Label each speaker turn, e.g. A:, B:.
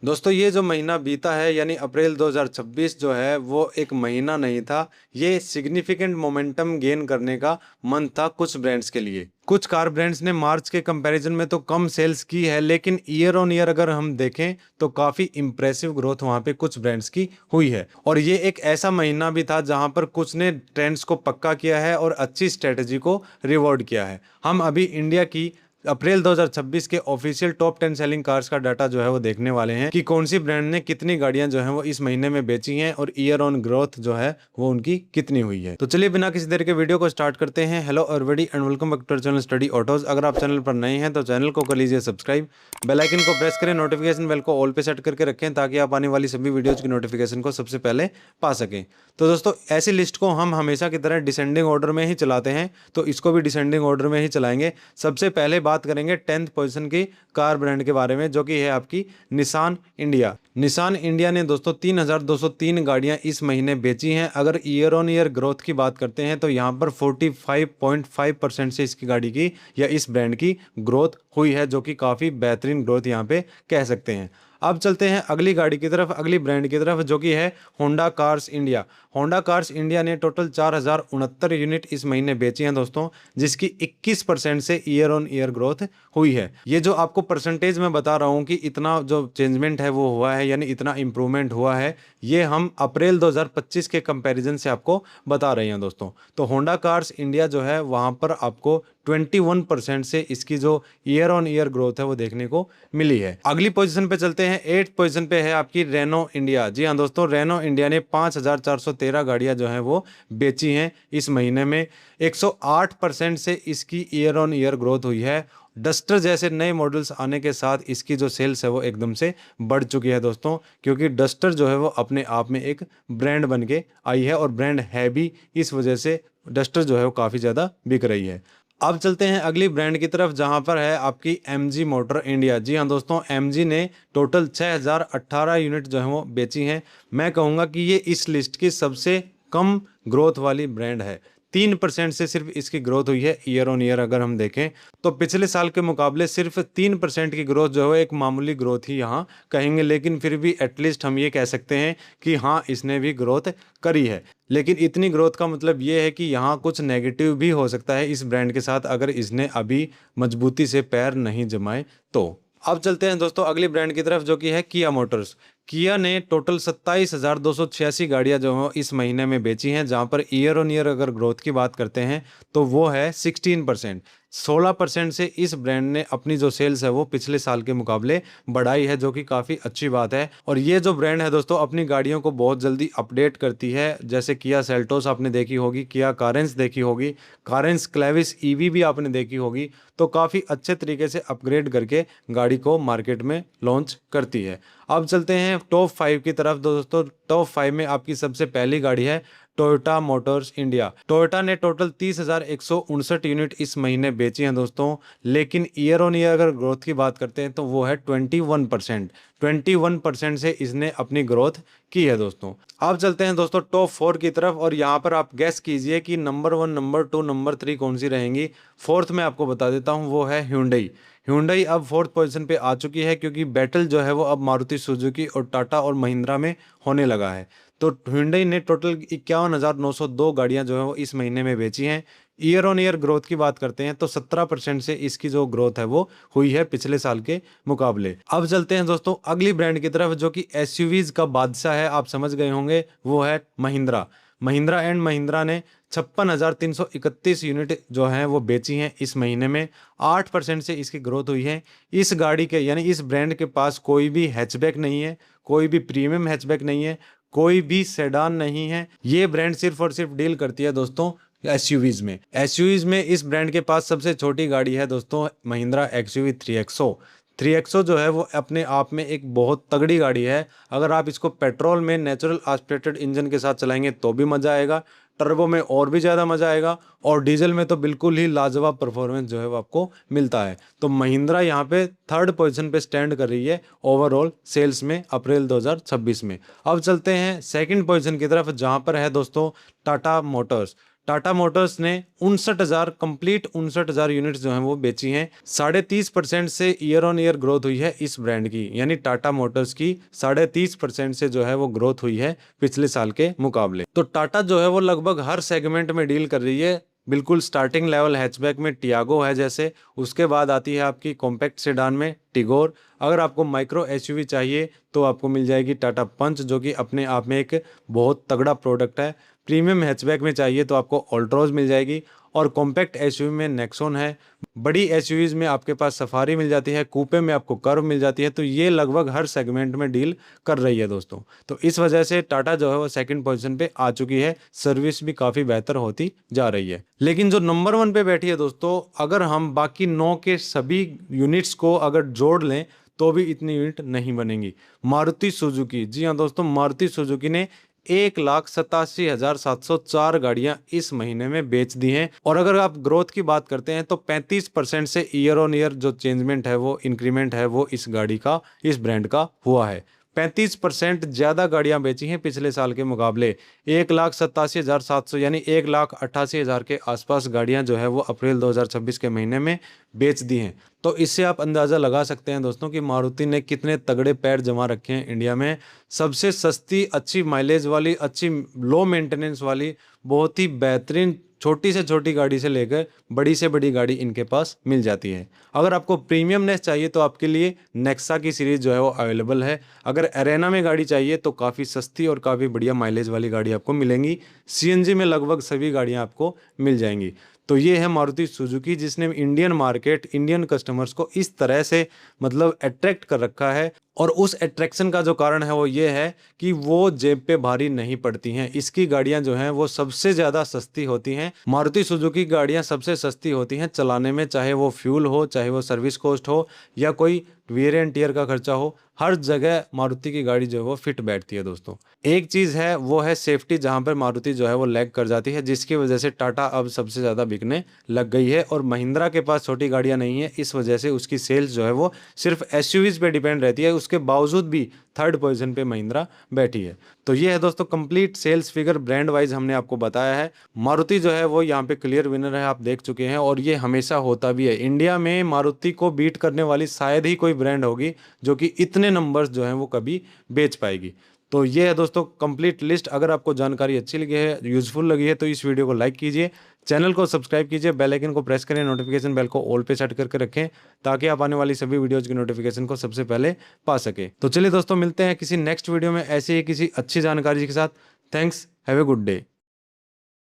A: दोस्तों ये जो महीना बीता है यानी अप्रैल 2026 जो है वो एक महीना नहीं था। ये सिग्निफिकेंट मोमेंटम गेन करने का मंथ था कुछ ब्रांड्स के लिए। कुछ कार ब्रांड्स ने मार्च के कंपैरिजन में तो कम सेल्स की है, लेकिन ईयर ऑन ईयर अगर हम देखें तो काफी इंप्रेसिव ग्रोथ वहां पे कुछ ब्रांड्स की हुई है। और ये एक ऐसा महीना भी था जहां पर कुछ ने ट्रेंड्स को पक्का किया है और अच्छी स्ट्रेटजी को रिवॉर्ड किया है। हम अभी इंडिया की अप्रैल 2026 के ऑफिशियल टॉप 10 सेलिंग कार्स का डाटा जो है वो देखने वाले हैं कि कौन सी ब्रांड ने कितनी गाड़ियां जो है वो इस महीने में बेची हैं और ईयर ऑन ग्रोथ जो है वो उनकी कितनी हुई है। तो चलिए बिना किसी देर के वीडियो को स्टार्ट करते हैं। Hello everybody and welcome back to channel Study Autos. अगर आप चैनल पर नए हैं तो चैनल को कर लीजिए सब्सक्राइब, बेल आइकन को प्रेस करें, नोटिफिकेशन बेल को ऑल पे सेट करके रखें ताकि आप आने वाली सभी वीडियोज की नोटिफिकेशन को सबसे पहले पा सकें। तो दोस्तों ऐसी लिस्ट को हम हमेशा की तरह डिसेंडिंग ऑर्डर में ही चलाते हैं, तो इसको भी डिसेंडिंग ऑर्डर में ही चलाएंगे। सबसे पहले बात करेंगे 10th पोजीशन की कार ब्रांड के बारे में, जो कि है आपकी निसान इंडिया। निसान इंडिया ने दोस्तों 3203 गाड़ियां इस महीने बेची हैं। अगर ईयर ऑन ईयर ग्रोथ की बात करते हैं तो यहाँ पर 45.5% से इसकी गाड़ी की या इस ब्रांड की ग्रोथ हुई है, जो कि काफ़ी बेहतरीन ग्रोथ यहाँ पे कह सकते हैं। अब चलते हैं अगली गाड़ी की तरफ, अगली ब्रांड की तरफ, जो कि है Honda cars India. Honda cars India ने टोटल 4069 यूनिट इस महीने बेची हैं दोस्तों, जिसकी 21% से ईयर ऑन ईयर ग्रोथ हुई है। ये जो आपको परसेंटेज में बता रहा हूँ कि इतना जो चेंजमेंट है वो हुआ है यानी इतना इंप्रूवमेंट हुआ है, ये हम अप्रैल 2025 के कंपैरिजन से आपको बता रहे हैं दोस्तों। तो होंडा कार्स इंडिया जो है वहाँ पर आपको 21% से इसकी जो ईयर ऑन ईयर ग्रोथ है वो देखने को मिली है। अगली पोजीशन पे चलते हैं। 8th पोजीशन पे है आपकी रेनो इंडिया। जी हाँ दोस्तों, रेनो इंडिया ने 5413 गाड़ियां जो हैं वो बेची हैं इस महीने में। 108% से इसकी ईयर ऑन ईयर ग्रोथ हुई है। डस्टर जैसे नए मॉडल्स आने के साथ इसकी जो सेल्स है वो एकदम से बढ़ चुकी है दोस्तों, क्योंकि डस्टर जो है वो अपने आप में एक ब्रांड बन के आई है और ब्रांड है भी, इस वजह से डस्टर जो है वो काफ़ी ज़्यादा बिक रही है। अब चलते हैं अगली ब्रांड की तरफ, जहां पर है आपकी MG मोटर इंडिया। जी हाँ दोस्तों, MG ने टोटल 6018 यूनिट जो है वो बेची हैं। मैं कहूँगा कि ये इस लिस्ट की सबसे कम ग्रोथ वाली ब्रांड है। 3% से सिर्फ इसकी ग्रोथ हुई है ईयर ऑन ईयर। अगर हम देखें तो पिछले साल के मुकाबले सिर्फ 3% की ग्रोथ जो है एक मामूली ग्रोथ ही यहाँ कहेंगे, लेकिन फिर भी एटलीस्ट हम ये कह सकते हैं कि हाँ इसने भी ग्रोथ करी है। लेकिन इतनी ग्रोथ का मतलब ये है कि यहाँ कुछ नेगेटिव भी हो सकता है इस ब्रांड के साथ, अगर इसने अभी मजबूती से पैर नहीं जमाए तो। अब चलते हैं दोस्तों अगली ब्रांड की तरफ, जो कि है किया मोटर्स। किया ने टोटल 27,286 गाड़ियां जो हैं इस महीने में बेची हैं, जहां पर ईयर ऑन ईयर अगर ग्रोथ की बात करते हैं तो वो है 16%। 16% से इस ब्रांड ने अपनी जो सेल्स है वो पिछले साल के मुकाबले बढ़ाई है, जो कि काफ़ी अच्छी बात है। और ये जो ब्रांड है दोस्तों अपनी गाड़ियों को बहुत जल्दी अपडेट करती है, जैसे किया सेल्टोस आपने देखी होगी, किया कारेंस देखी होगी, कारेंस क्लेविस ईवी भी आपने देखी होगी। तो काफ़ी अच्छे तरीके से अपग्रेड करके गाड़ी को मार्केट में लॉन्च करती है। अब चलते हैं टॉप 5 की तरफ दोस्तों। टॉप 5 में आपकी सबसे पहली गाड़ी है टोयोटा मोटर्स इंडिया। टोयोटा ने टोटल 30,159 यूनिट इस महीने बेची हैं दोस्तों, लेकिन ईयर ऑन ईयर अगर ग्रोथ की बात करते हैं तो वो है 21%। 21% से इसने अपनी ग्रोथ की है दोस्तों। अब चलते हैं दोस्तों टॉप 4 की तरफ, और यहाँ पर आप गेस कीजिए कि नंबर 1, नंबर 2, नंबर 3 कौन सी रहेंगी। फोर्थ में आपको बता देता हूँ, वो है Hyundai। Hyundai अब 4th पोजीशन पे आ चुकी है, क्योंकि बैटल जो है वो अब मारुति सुजुकी और टाटा और महिंद्रा में होने लगा है। तो Hyundai ने टोटल 51,902 गाड़ियां जो है वो इस महीने में बेची हैं। ईयर ऑन ईयर ग्रोथ की बात करते हैं तो 17% से इसकी जो ग्रोथ है वो हुई है पिछले साल के मुकाबले। अब चलते हैं दोस्तों अगली ब्रांड की तरफ, जो कि एसयूवीज का बादशाह है, आप समझ गए होंगे, वो है महिंद्रा। महिंद्रा एंड महिंद्रा ने 56,331 यूनिट जो हैं वो बेची हैं इस महीने में। 8% से इसकी ग्रोथ हुई है। इस गाड़ी के यानी इस ब्रांड के पास कोई भी हैचबैक नहीं है, कोई भी प्रीमियम हैचबैक नहीं है, कोई भी सेडान नहीं है। ये ब्रांड सिर्फ और सिर्फ डील करती है दोस्तों एसयूवीज में। एसयूवीज में इस ब्रांड के पास सबसे छोटी गाड़ी है दोस्तों महिंद्रा एक्सयूवी 3XO। 3XO जो है वो अपने आप में एक बहुत तगड़ी गाड़ी है। अगर आप इसको पेट्रोल में नेचुरल एस्पिरेटेड इंजन के साथ चलाएंगे तो भी मज़ा आएगा, टर्बो में और भी ज़्यादा मज़ा आएगा, और डीजल में तो बिल्कुल ही लाजवाब परफॉर्मेंस जो है वो आपको मिलता है। तो महिंद्रा यहाँ पे 3rd पोजीशन पे स्टैंड कर रही है ओवरऑल सेल्स में अप्रैल 2026 में। अब चलते हैं 2nd पोजीशन की तरफ, जहाँ पर है दोस्तों टाटा मोटर्स। टाटा मोटर्स ने 59,000 कंप्लीट 59,000 यूनिट्स जो हैं वो बेची हैं। 30.5% से ईयर ऑन ईयर ग्रोथ हुई है इस ब्रांड की, यानी टाटा मोटर्स की 30.5% से जो है वो ग्रोथ हुई है पिछले साल के मुकाबले। तो टाटा जो है वो लगभग हर सेगमेंट में डील कर रही है। बिल्कुल स्टार्टिंग लेवल हैचबैक में टियागो है जैसे, उसके बाद आती है आपकी कॉम्पैक्ट सेडान में टिगोर। अगर आपको माइक्रो एसयूवी चाहिए तो आपको मिल जाएगी टाटा पंच, जो कि अपने आप में एक बहुत तगड़ा प्रोडक्ट है। प्रीमियम हैचबैक में चाहिए तो आपको ऑल्ट्रोज मिल जाएगी, और कॉम्पैक्ट एसयूवी में नेक्सॉन है। बड़ी एसयूवीज में आपके पास सफारी मिल जाती है, कूपे में आपको कर्व मिल जाती है। तो ये लगभग हर सेगमेंट में डील कर रही है दोस्तों। तो इस वजह से टाटा जो है वो सेकंड पोजीशन पे आ चुकी है, सर्विस भी काफ़ी बेहतर होती जा रही है। लेकिन जो नंबर 1 पे बैठी है दोस्तों, अगर हम बाकी 9 के सभी यूनिट्स को अगर जोड़ लें तो भी इतनी यूनिट नहीं बनेंगी। मारुति सुजुकी, जी हाँ दोस्तों, मारुति सुजुकी ने 1,87,704 गाड़ियां इस महीने में बेच दी हैं। और अगर आप ग्रोथ की बात करते हैं तो 35% से ईयर ऑन ईयर जो चेंजमेंट है, वो इंक्रीमेंट है, वो इस गाड़ी का, इस ब्रांड का हुआ है। 35% ज़्यादा गाड़ियां बेची हैं पिछले साल के मुकाबले। 1,87,700 यानी 1,88,000 के आसपास गाड़ियां जो है वो अप्रैल 2026 के महीने में बेच दी हैं। तो इससे आप अंदाज़ा लगा सकते हैं दोस्तों कि मारुति ने कितने तगड़े पैर जमा रखे हैं इंडिया में। सबसे सस्ती, अच्छी माइलेज वाली, अच्छी लो मेंटेनेंस वाली, बहुत ही बेहतरीन छोटी से छोटी गाड़ी से लेकर बड़ी से बड़ी गाड़ी इनके पास मिल जाती है। अगर आपको प्रीमियमनेस चाहिए तो आपके लिए नेक्सा की सीरीज़ जो है वो अवेलेबल है। अगर एरेना में गाड़ी चाहिए तो काफ़ी सस्ती और काफ़ी बढ़िया माइलेज वाली गाड़ी आपको मिलेंगी। सीएनजी में लगभग सभी गाड़ियाँ आपको मिल जाएंगी। तो ये है मारुति सुजुकी, जिसने इंडियन मार्केट, इंडियन कस्टमर्स को इस तरह से मतलब अट्रैक्ट कर रखा है। और उस अट्रैक्शन का जो कारण है वो ये है कि वो जेब पे भारी नहीं पड़ती हैं। इसकी गाड़ियां जो हैं वो सबसे ज़्यादा सस्ती होती हैं। मारुति सुजुकी गाड़ियां सबसे सस्ती होती हैं चलाने में, चाहे वो फ्यूल हो, चाहे वो सर्विस कॉस्ट हो, या कोई वेयर एंड टीयर का खर्चा हो। हर जगह मारुति की गाड़ी जो है वो फिट बैठती है दोस्तों। एक चीज़ है वो है सेफ्टी, जहाँ पर मारुति जो है वो लैग कर जाती है, जिसकी वजह से टाटा अब सबसे ज़्यादा बिकने लग गई है। और महिंद्रा के पास छोटी गाड़ियाँ नहीं है, इस वजह से उसकी सेल्स जो है वो सिर्फ एसयूवीज पे डिपेंड रहती है। उसके बावजूद भी थर्ड पोजीशन पे महिंद्रा बैठी है। तो ये है दोस्तों complete sales figure brand wise हमने आपको बताया है। मारुति जो है वो यहाँ पे क्लियर विनर है, आप देख चुके हैं, और ये हमेशा होता भी है। इंडिया में मारुति को बीट करने वाली शायद ही कोई ब्रांड होगी जो कि इतने नंबर्स जो हैं वो कभी बेच पाएगी। तो ये है दोस्तों कंप्लीट लिस्ट। अगर आपको जानकारी अच्छी लगी है, यूजफुल लगी है, तो इस वीडियो को लाइक कीजिए, चैनल को सब्सक्राइब कीजिए, बेल आइकन को प्रेस करें, नोटिफिकेशन बेल को ऑल पे सेट करके रखें, ताकि आप आने वाली सभी वीडियोज की नोटिफिकेशन को सबसे पहले पा सके। तो चलिए दोस्तों, मिलते हैं किसी नेक्स्ट वीडियो में ऐसे ही किसी अच्छी जानकारी के साथ। Thanks, have a good day.